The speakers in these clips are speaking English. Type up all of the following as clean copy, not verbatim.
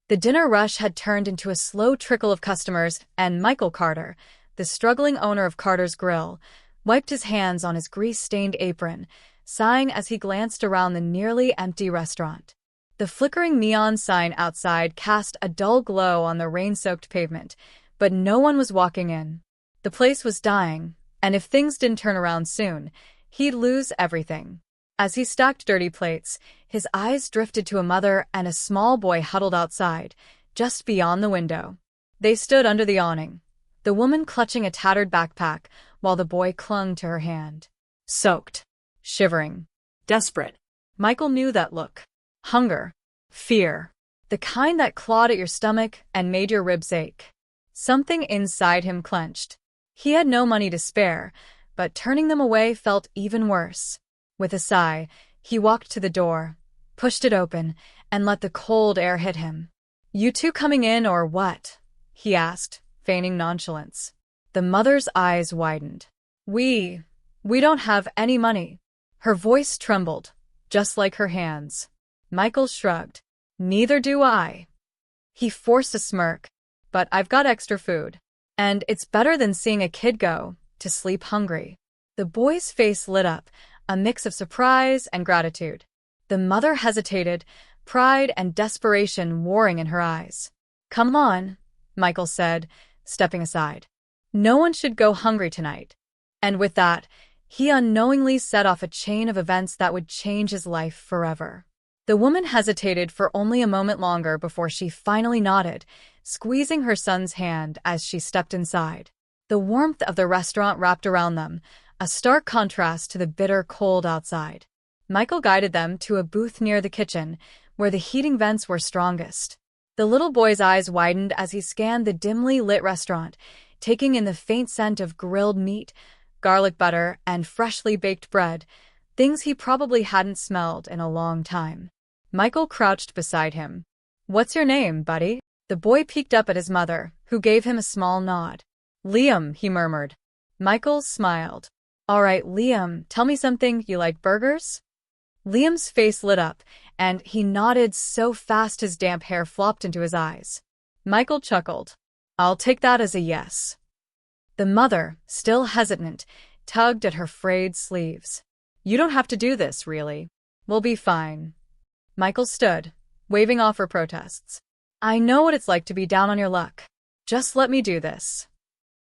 The dinner rush had turned into a slow trickle of customers, and Michael Carter, the struggling owner of Carter's Grill, wiped his hands on his grease-stained apron, sighing as he glanced around the nearly empty restaurant. The flickering neon sign outside cast a dull glow on the rain-soaked pavement, but no one was walking in. The place was dying, and if things didn't turn around soon, he'd lose everything. As he stacked dirty plates, his eyes drifted to a mother and a small boy huddled outside, just beyond the window. They stood under the awning, the woman clutching a tattered backpack while the boy clung to her hand. Soaked, shivering, desperate. Michael knew that look. Hunger. Fear. The kind that clawed at your stomach and made your ribs ache. Something inside him clenched. He had no money to spare, but turning them away felt even worse. With a sigh, he walked to the door, pushed it open, and let the cold air hit him. "You two coming in or what?" he asked, feigning nonchalance. The mother's eyes widened. We don't have any money." Her voice trembled, just like her hands. Michael shrugged. "Neither do I." He forced a smirk. "But I've got extra food. And it's better than seeing a kid go to sleep hungry." The boy's face lit up, a mix of surprise and gratitude. The mother hesitated, pride and desperation warring in her eyes. "Come on," Michael said, stepping aside. "No one should go hungry tonight." And with that, he unknowingly set off a chain of events that would change his life forever. The woman hesitated for only a moment longer before she finally nodded, squeezing her son's hand as she stepped inside. The warmth of the restaurant wrapped around them, a stark contrast to the bitter cold outside. Michael guided them to a booth near the kitchen, where the heating vents were strongest. The little boy's eyes widened as he scanned the dimly lit restaurant, taking in the faint scent of grilled meat, garlic butter, and freshly baked bread, things he probably hadn't smelled in a long time. Michael crouched beside him. "What's your name, buddy?" The boy peeked up at his mother, who gave him a small nod. "Liam," he murmured. Michael smiled. "All right, Liam, tell me something. You like burgers?" Liam's face lit up, and he nodded so fast his damp hair flopped into his eyes. Michael chuckled. "I'll take that as a yes." The mother, still hesitant, tugged at her frayed sleeves. "You don't have to do this, really. We'll be fine." Michael stood, waving off her protests. "I know what it's like to be down on your luck. Just let me do this."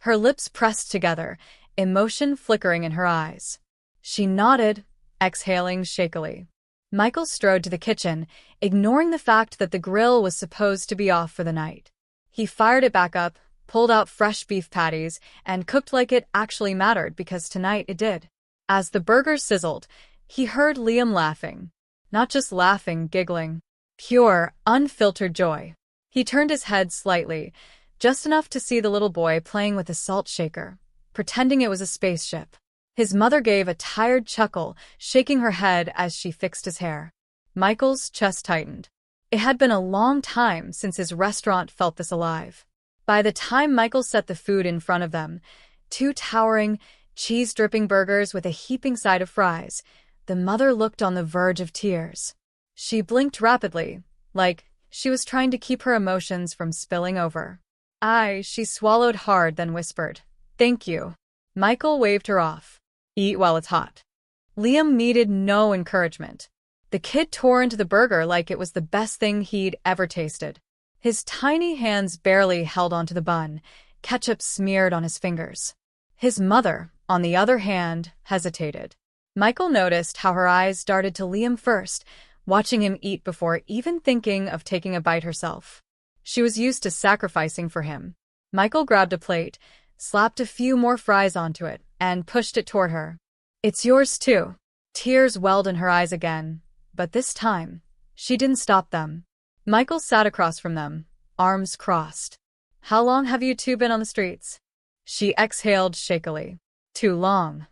Her lips pressed together, emotion flickering in her eyes. She nodded, exhaling shakily. Michael strode to the kitchen, ignoring the fact that the grill was supposed to be off for the night. He fired it back up, pulled out fresh beef patties, and cooked like it actually mattered because tonight it did. As the burgers sizzled, he heard Liam laughing. Not just laughing, giggling. Pure, unfiltered joy. He turned his head slightly, just enough to see the little boy playing with a salt shaker, pretending it was a spaceship. His mother gave a tired chuckle, shaking her head as she fixed his hair. Michael's chest tightened. It had been a long time since his restaurant felt this alive. By the time Michael set the food in front of them, two towering, cheese-dripping burgers with a heaping side of fries, the mother looked on the verge of tears. She blinked rapidly, like she was trying to keep her emotions from spilling over. She swallowed hard, then whispered, "Thank you." Michael waved her off. "Eat while it's hot." Liam needed no encouragement. The kid tore into the burger like it was the best thing he'd ever tasted. His tiny hands barely held onto the bun, ketchup smeared on his fingers. His mother, on the other hand, hesitated. Michael noticed how her eyes darted to Liam first, watching him eat before even thinking of taking a bite herself. She was used to sacrificing for him. Michael grabbed a plate, slapped a few more fries onto it, and pushed it toward her. "It's yours too." Tears welled in her eyes again, but this time, she didn't stop them. Michael sat across from them, arms crossed. "How long have you two been on the streets?" She exhaled shakily. "Too long."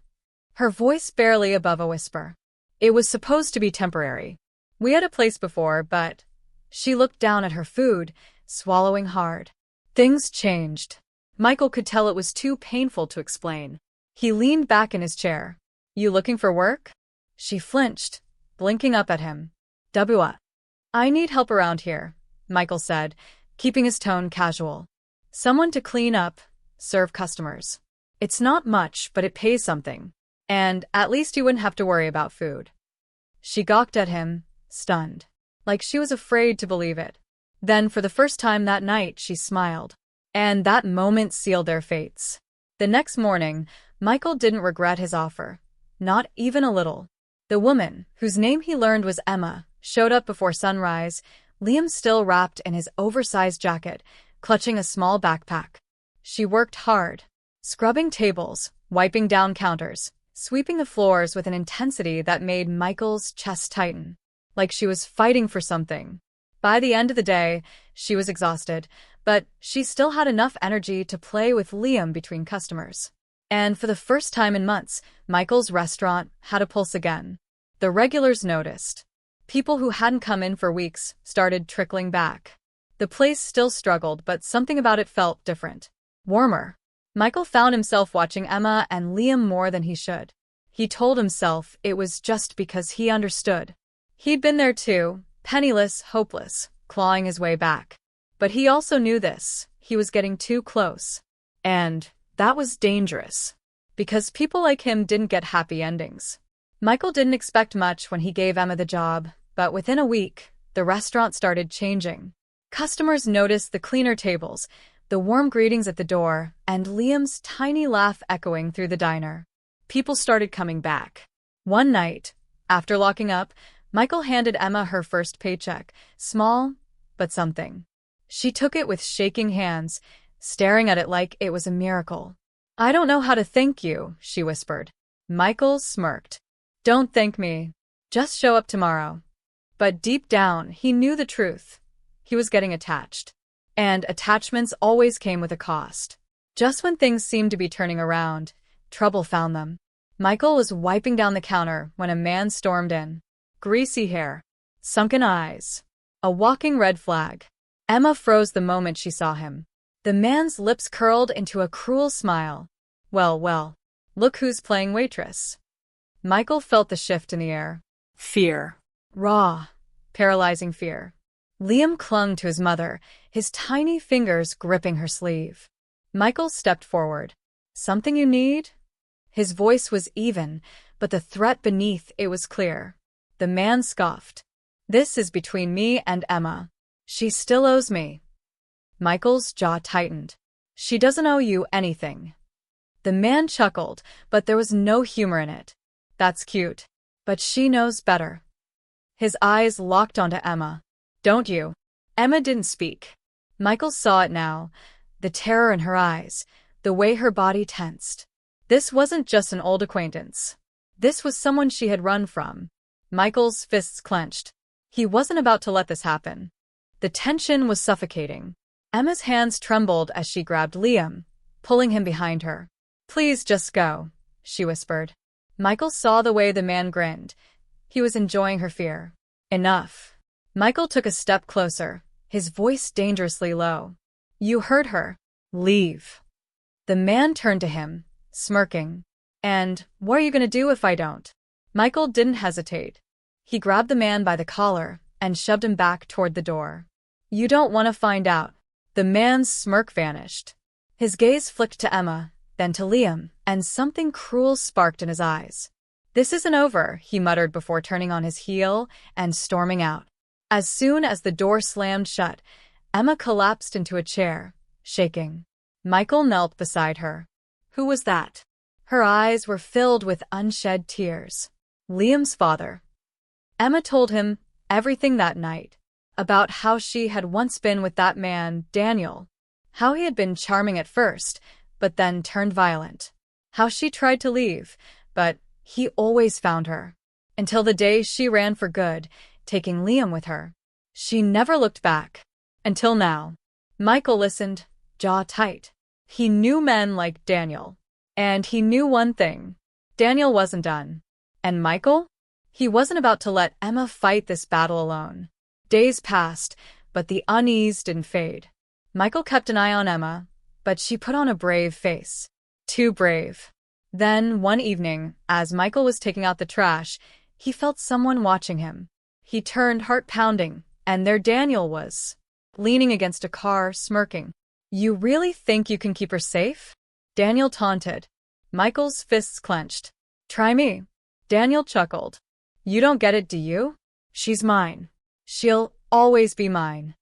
Her voice barely above a whisper. "It was supposed to be temporary. We had a place before, but..." She looked down at her food, swallowing hard. Things changed. Michael could tell it was too painful to explain. He leaned back in his chair. "You looking for work?" She flinched, blinking up at him. "I need help around here. Michael said, keeping his tone casual. Someone to clean up, serve customers. It's not much, but it pays something. And at least you wouldn't have to worry about food. She gawked at him, stunned, like she was afraid to believe it. Then, for the first time that night, she smiled. And that moment sealed their fates. The next morning, Michael didn't regret his offer. Not even a little. The woman, whose name he learned was Emma, showed up before sunrise, Liam still wrapped in his oversized jacket, clutching a small backpack. She worked hard, scrubbing tables, wiping down counters, sweeping the floors with an intensity that made Michael's chest tighten, like she was fighting for something. By the end of the day, she was exhausted, but she still had enough energy to play with Liam between customers. And for the first time in months, Michael's restaurant had a pulse again. The regulars noticed. People who hadn't come in for weeks started trickling back. The place still struggled, but something about it felt different. Warmer. Michael found himself watching Emma and Liam more than he should. He told himself it was just because he understood. He'd been there too, penniless, hopeless, clawing his way back. But he also knew this. He was getting too close. And that was dangerous. Because people like him didn't get happy endings. Michael didn't expect much when he gave Emma the job, but within a week, the restaurant started changing. Customers noticed the cleaner tables, the warm greetings at the door, and Liam's tiny laugh echoing through the diner. People started coming back. One night, after locking up, Michael handed Emma her first paycheck, small, but something. She took it with shaking hands, staring at it like it was a miracle. "I don't know how to thank you," she whispered. Michael smirked. "Don't thank me. Just show up tomorrow." But deep down, he knew the truth. He was getting attached. And attachments always came with a cost. Just when things seemed to be turning around, trouble found them. Michael was wiping down the counter when a man stormed in. Greasy hair. Sunken eyes. A walking red flag. Emma froze the moment she saw him. The man's lips curled into a cruel smile. Well, look who's playing waitress." Michael felt the shift in the air. Fear. Raw, paralyzing fear. Liam clung to his mother, his tiny fingers gripping her sleeve. Michael stepped forward. "Something you need?" His voice was even, but the threat beneath it was clear. The man scoffed. "This is between me and Emma. She still owes me." Michael's jaw tightened. "She doesn't owe you anything." The man chuckled, but there was no humor in it. "That's cute. But she knows better." His eyes locked onto Emma. "Don't you?" Emma didn't speak. Michael saw it now, the terror in her eyes, the way her body tensed. This wasn't just an old acquaintance. This was someone she had run from. Michael's fists clenched. He wasn't about to let this happen. The tension was suffocating. Emma's hands trembled as she grabbed Liam, pulling him behind her. "Please just go," she whispered. Michael saw the way the man grinned. He was enjoying her fear. "Enough." Michael took a step closer, his voice dangerously low. "You heard her. Leave." The man turned to him, smirking. "And what are you going to do if I don't?" Michael didn't hesitate. He grabbed the man by the collar and shoved him back toward the door. "You don't want to find out." The man's smirk vanished. His gaze flicked to Emma, then to Liam, and something cruel sparked in his eyes. "This isn't over," he muttered before turning on his heel and storming out. As soon as the door slammed shut, Emma collapsed into a chair, shaking. Michael knelt beside her. "Who was that?" Her eyes were filled with unshed tears. "Liam's father." Emma told him everything that night, about how she had once been with that man, Daniel, how he had been charming at first, but then turned violent, how she tried to leave, but he always found her, until the day she ran for good, taking Liam with her. She never looked back. Until now. Michael listened, jaw tight. He knew men like Daniel. And he knew one thing. Daniel wasn't done. And Michael? He wasn't about to let Emma fight this battle alone. Days passed, but the unease didn't fade. Michael kept an eye on Emma, but she put on a brave face. Too brave. Then, one evening, as Michael was taking out the trash, he felt someone watching him. He turned, heart pounding, and there Daniel was. leaning against a car, smirking. You really think you can keep her safe? Daniel taunted. Michael's fists clenched. Try me. Daniel chuckled. You don't get it, do you? She's mine. She'll always be mine.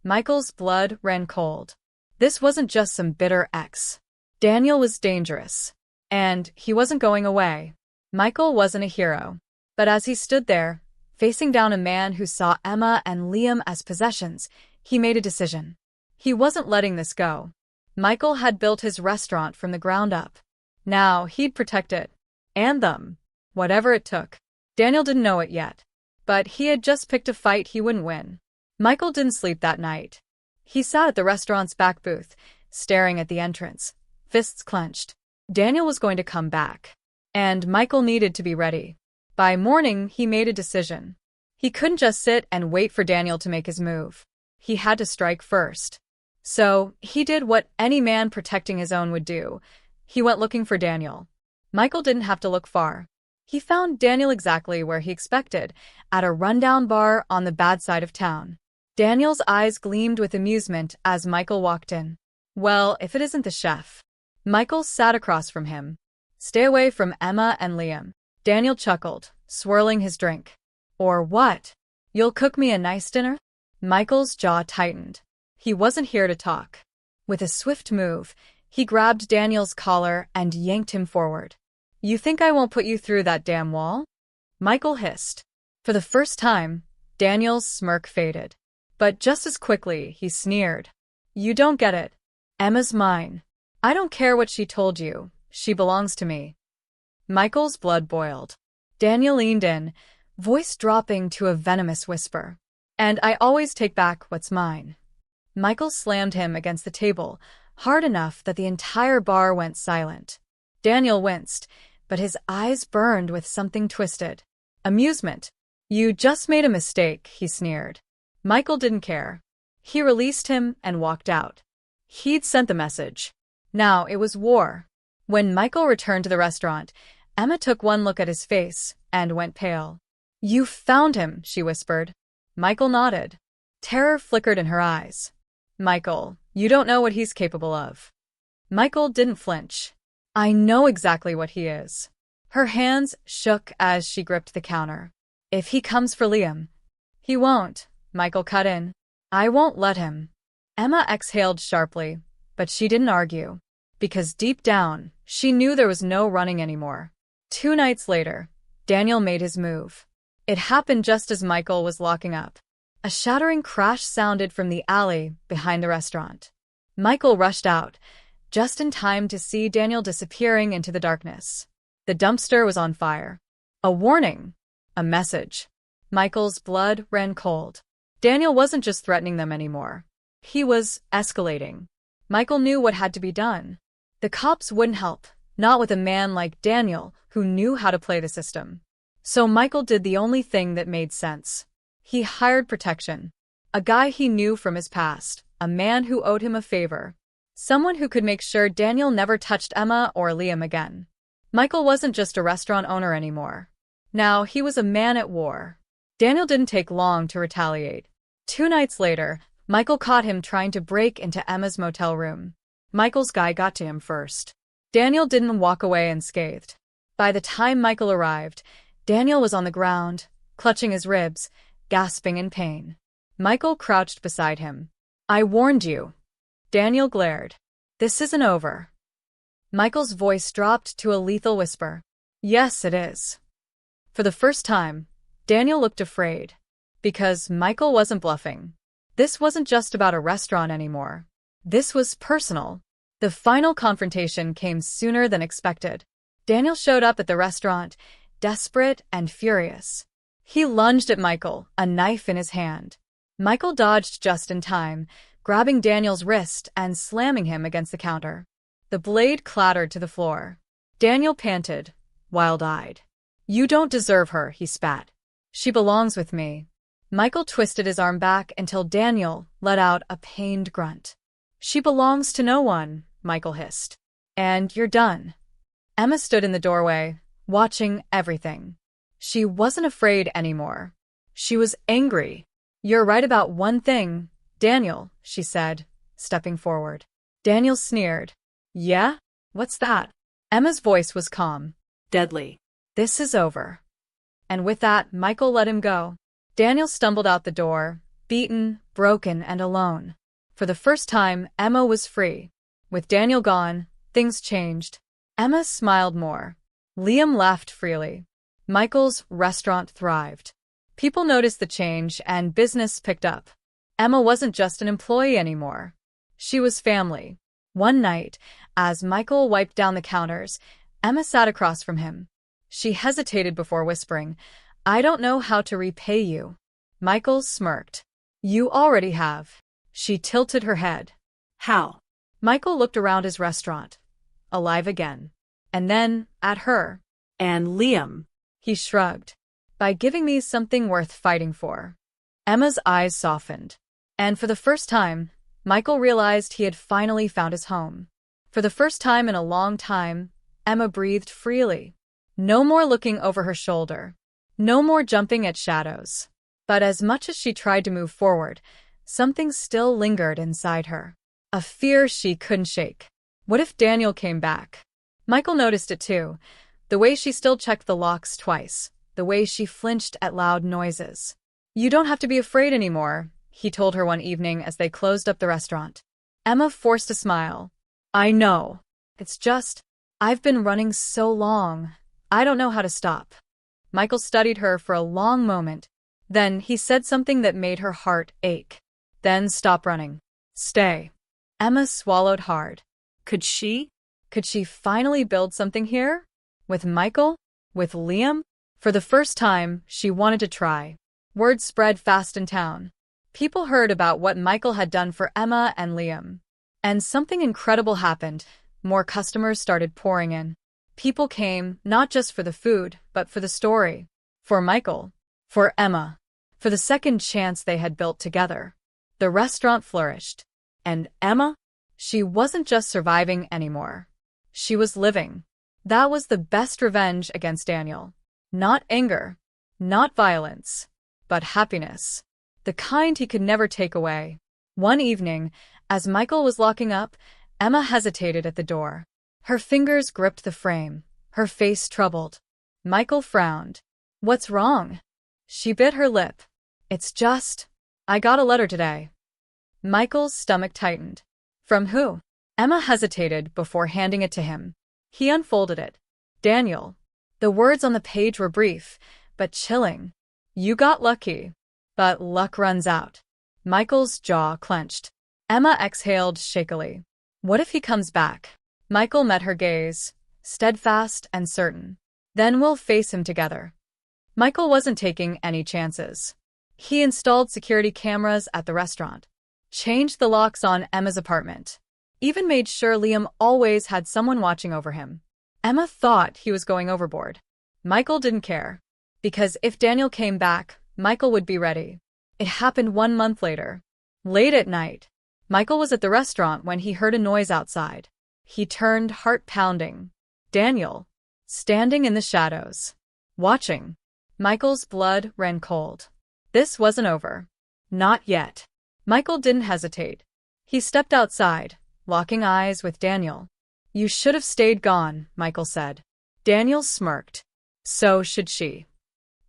Michael's blood ran cold. This wasn't just some bitter ex. Daniel was dangerous. And he wasn't going away. Michael wasn't a hero. But as he stood there, facing down a man who saw Emma and Liam as possessions, he made a decision. He wasn't letting this go. Michael had built his restaurant from the ground up. Now he'd protect it. And them. Whatever it took. Daniel didn't know it yet. But he had just picked a fight he wouldn't win. Michael didn't sleep that night. He sat at the restaurant's back booth, staring at the entrance, fists clenched. Daniel was going to come back. And Michael needed to be ready. By morning, he made a decision. He couldn't just sit and wait for Daniel to make his move. He had to strike first. So, he did what any man protecting his own would do. He went looking for Daniel. Michael didn't have to look far. He found Daniel exactly where he expected, at a rundown bar on the bad side of town. Daniel's eyes gleamed with amusement as Michael walked in. Well, if it isn't the chef. Michael sat across from him. Stay away from Emma and Liam. Daniel chuckled, swirling his drink. Or what? You'll cook me a nice dinner? Michael's jaw tightened. He wasn't here to talk. With a swift move, he grabbed Daniel's collar and yanked him forward. You think I won't put you through that damn wall? Michael hissed. For the first time, Daniel's smirk faded. But just as quickly, he sneered. You don't get it. Emma's mine. I don't care what she told you. She belongs to me. Michael's blood boiled. Daniel leaned in, voice dropping to a venomous whisper. And I always take back what's mine. Michael slammed him against the table, hard enough that the entire bar went silent. Daniel winced, but his eyes burned with something twisted. Amusement. You just made a mistake, he sneered. Michael didn't care. He released him and walked out. He'd sent the message. Now it was war. When Michael returned to the restaurant, Emma took one look at his face and went pale. You found him, she whispered. Michael nodded. Terror flickered in her eyes. Michael, you don't know what he's capable of. Michael didn't flinch. I know exactly what he is. Her hands shook as she gripped the counter. If he comes for Liam. He won't, Michael cut in. I won't let him. Emma exhaled sharply, but she didn't argue. Because deep down, she knew there was no running anymore. 2 nights later, Daniel made his move. It happened just as Michael was locking up. A shattering crash sounded from the alley behind the restaurant. Michael rushed out, just in time to see Daniel disappearing into the darkness. The dumpster was on fire. A warning. A message. Michael's blood ran cold. Daniel wasn't just threatening them anymore. He was escalating. Michael knew what had to be done. The cops wouldn't help, not with a man like Daniel, who knew how to play the system. So Michael did the only thing that made sense. He hired protection. A guy he knew from his past, a man who owed him a favor. Someone who could make sure Daniel never touched Emma or Liam again. Michael wasn't just a restaurant owner anymore. Now he was a man at war. Daniel didn't take long to retaliate. 2 nights later, Michael caught him trying to break into Emma's motel room. Michael's guy got to him first. Daniel didn't walk away unscathed. By the time Michael arrived, Daniel was on the ground, clutching his ribs, gasping in pain. Michael crouched beside him. I warned you. Daniel glared. This isn't over. Michael's voice dropped to a lethal whisper. Yes, it is. For the first time, Daniel looked afraid. Because Michael wasn't bluffing. This wasn't just about a restaurant anymore. This was personal. The final confrontation came sooner than expected. Daniel showed up at the restaurant, desperate and furious. He lunged at Michael, a knife in his hand. Michael dodged just in time, grabbing Daniel's wrist and slamming him against the counter. The blade clattered to the floor. Daniel panted, wild-eyed. You don't deserve her, he spat. She belongs with me. Michael twisted his arm back until Daniel let out a pained grunt. She belongs to no one, Michael hissed. And you're done. Emma stood in the doorway, watching everything. She wasn't afraid anymore. She was angry. You're right about one thing, Daniel, she said, stepping forward. Daniel sneered. Yeah? What's that? Emma's voice was calm. Deadly. This is over. And with that, Michael let him go. Daniel stumbled out the door, beaten, broken, and alone. For the first time, Emma was free. With Daniel gone, things changed. Emma smiled more. Liam laughed freely. Michael's restaurant thrived. People noticed the change and business picked up. Emma wasn't just an employee anymore. She was family. One night, as Michael wiped down the counters, Emma sat across from him. She hesitated before whispering, I don't know how to repay you. Michael smirked. You already have. She tilted her head. How? Michael looked around his restaurant. Alive again. And then, at her. And Liam. He shrugged. By giving me something worth fighting for. Emma's eyes softened. And for the first time, Michael realized he had finally found his home. For the first time in a long time, Emma breathed freely. No more looking over her shoulder. No more jumping at shadows. But as much as she tried to move forward, something still lingered inside her. A fear she couldn't shake. What if Daniel came back? Michael noticed it too. The way she still checked the locks twice. The way she flinched at loud noises. You don't have to be afraid anymore, he told her one evening as they closed up the restaurant. Emma forced a smile. I know. It's just, I've been running so long. I don't know how to stop. Michael studied her for a long moment. Then he said something that made her heart ache. Then stop running. Stay. Emma swallowed hard. Could she finally build something here? With Michael? With Liam? For the first time, she wanted to try. Word spread fast in town. People heard about what Michael had done for Emma and Liam. And something incredible happened. More customers started pouring in. People came, not just for the food, but for the story. For Michael. For Emma. For the second chance they had built together. The restaurant flourished. And Emma? She wasn't just surviving anymore. She was living. That was the best revenge against Daniel. Not anger. Not violence. But happiness. The kind he could never take away. One evening, as Michael was locking up, Emma hesitated at the door. Her fingers gripped the frame. Her face troubled. Michael frowned. What's wrong? She bit her lip. It's just, I got a letter today. Michael's stomach tightened. From who? Emma hesitated before handing it to him. He unfolded it. Daniel. The words on the page were brief, but chilling. You got lucky. But luck runs out. Michael's jaw clenched. Emma exhaled shakily. What if he comes back? Michael met her gaze, steadfast and certain. Then we'll face him together. Michael wasn't taking any chances. He installed security cameras at the restaurant, changed the locks on Emma's apartment, even made sure Liam always had someone watching over him. Emma thought he was going overboard. Michael didn't care. Because if Daniel came back, Michael would be ready. It happened 1 month later. Late at night, Michael was at the restaurant when he heard a noise outside. He turned, heart pounding. Daniel, standing in the shadows, watching. Michael's blood ran cold. This wasn't over. Not yet. Michael didn't hesitate. He stepped outside, locking eyes with Daniel. You should have stayed gone, Michael said. Daniel smirked. So should she.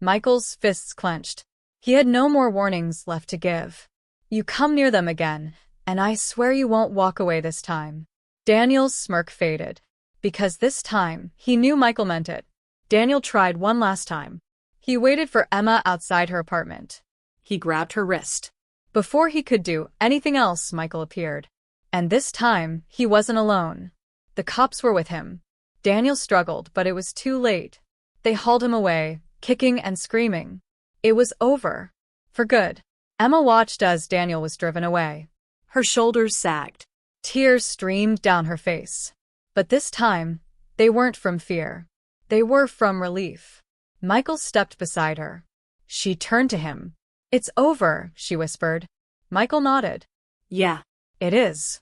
Michael's fists clenched. He had no more warnings left to give. You come near them again, and I swear you won't walk away this time. Daniel's smirk faded. Because this time, he knew Michael meant it. Daniel tried one last time. He waited for Emma outside her apartment. He grabbed her wrist. Before he could do anything else, Michael appeared. And this time, he wasn't alone. The cops were with him. Daniel struggled, but it was too late. They hauled him away, kicking and screaming. It was over. For good. Emma watched as Daniel was driven away. Her shoulders sagged. Tears streamed down her face. But this time, they weren't from fear. They were from relief. Michael stepped beside her. She turned to him. It's over, she whispered. Michael nodded. Yeah. It is.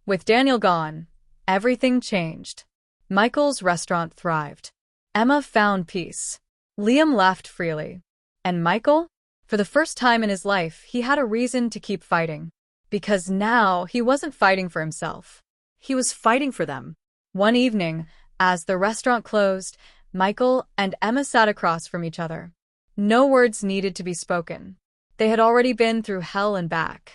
With Daniel gone, everything changed. Michael's restaurant thrived. Emma found peace. Liam laughed freely. And Michael? For the first time in his life, he had a reason to keep fighting. Because now he wasn't fighting for himself. He was fighting for them. One evening, as the restaurant closed, Michael and Emma sat across from each other. No words needed to be spoken. They had already been through hell and back.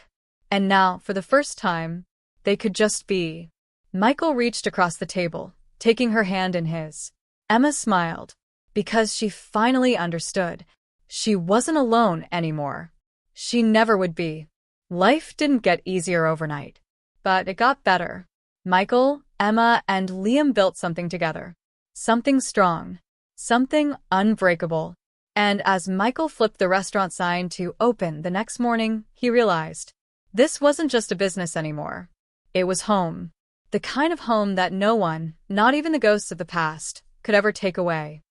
And now, for the first time, they could just be. Michael reached across the table, taking her hand in his. Emma smiled, because she finally understood. She wasn't alone anymore. She never would be. Life didn't get easier overnight, but it got better. Michael, Emma, and Liam built something together. Something strong. Something unbreakable. And as Michael flipped the restaurant sign to open the next morning, he realized this wasn't just a business anymore. It was home. The kind of home that no one, not even the ghosts of the past, could ever take away.